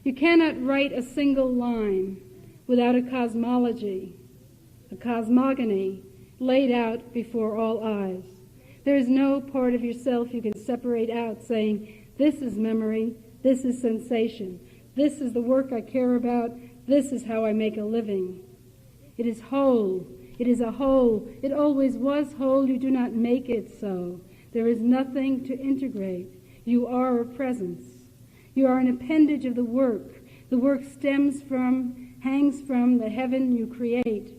You cannot write a single line without a cosmology, a cosmogony laid out before all eyes. There is no part of yourself you can separate out saying, this is memory, this is sensation, this is the work I care about, this is how I make a living. It is whole. It is a whole. It always was whole. You do not make it so. There is nothing to integrate. You are a presence. You are an appendage of the work. The work hangs from the heaven you create.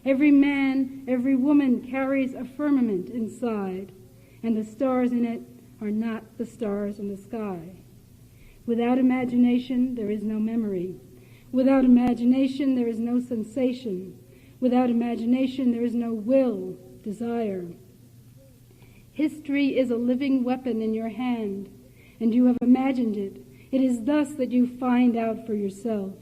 Every man, every woman carries a firmament inside, and the stars in it are not the stars in the sky. Without imagination, there is no memory. Without imagination, there is no sensation. Without imagination, there is no will, desire. History is a living weapon in your hand, and you have imagined it. It is thus that you find out for yourself.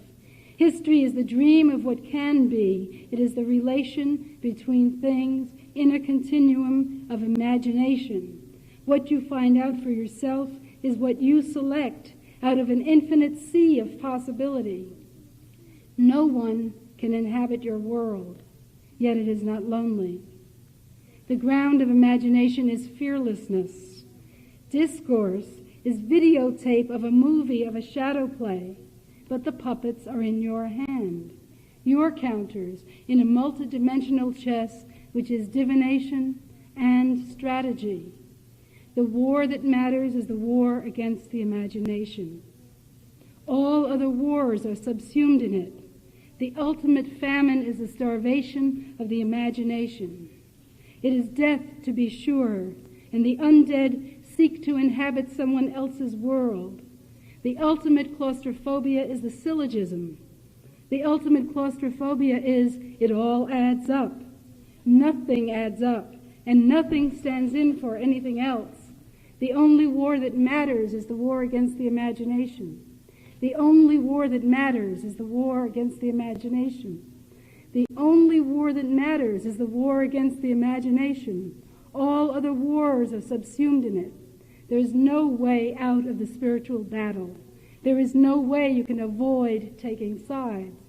History is the dream of what can be. It is the relation between things in a continuum of imagination. What you find out for yourself is what you select out of an infinite sea of possibility. No one can inhabit your world, yet it is not lonely. The ground of imagination is fearlessness. Discourse is videotape of a movie, of a shadow play, but the puppets are in your hand, your counters in a multidimensional chess which is divination and strategy. The war that matters is the war against the imagination. All other wars are subsumed in it. The ultimate famine is the starvation of the imagination. It is death, to be sure, and the undead seek to inhabit someone else's world. The ultimate claustrophobia is the syllogism. The ultimate claustrophobia is it all adds up. Nothing adds up, and nothing stands in for anything else. The only war that matters is the war against the imagination. The only war that matters is the war against the imagination. The only war that matters is the war against the imagination. All other wars are subsumed in it. There is no way out of the spiritual battle. There is no way you can avoid taking sides.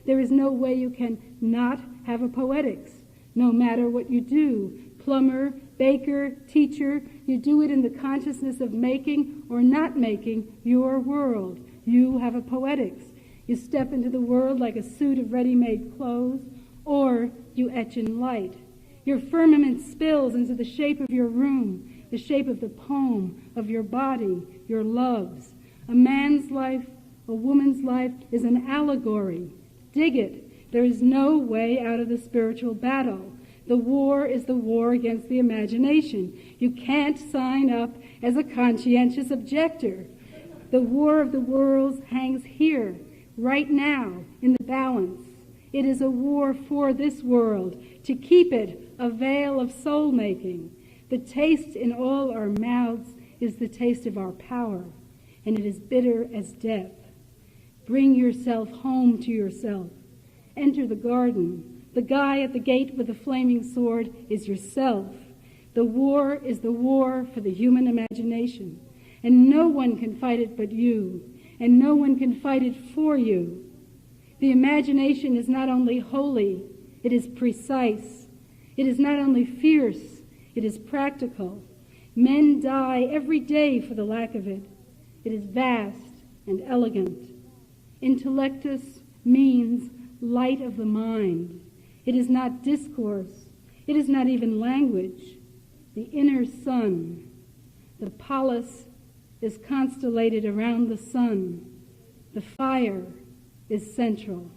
There is no way you can not have a poetics, no matter what you do. Plumber, baker, teacher, you do it in the consciousness of making or not making your world. You have a poetics. You step into the world like a suit of ready-made clothes, or you etch in light. Your firmament spills into the shape of your room, the shape of the poem, of your body, your loves. A man's life, a woman's life is an allegory. Dig it. There is no way out of the spiritual battle. The war is the war against the imagination. You can't sign up as a conscientious objector. The war of the worlds hangs here, right now, in the balance. It is a war for this world, to keep it a veil of soul-making. The taste in all our mouths is the taste of our power, and it is bitter as death. Bring yourself home to yourself. Enter the garden. The guy at the gate with the flaming sword is yourself. The war is the war for the human imagination, and no one can fight it but you, and no one can fight it for you. The imagination is not only holy, it is precise. It is not only fierce, it is practical. Men die every day for the lack of it. It is vast and elegant. Intellectus means light of the mind. It is not discourse. It is not even language. The inner sun. The polis is constellated around the sun. The fire is central.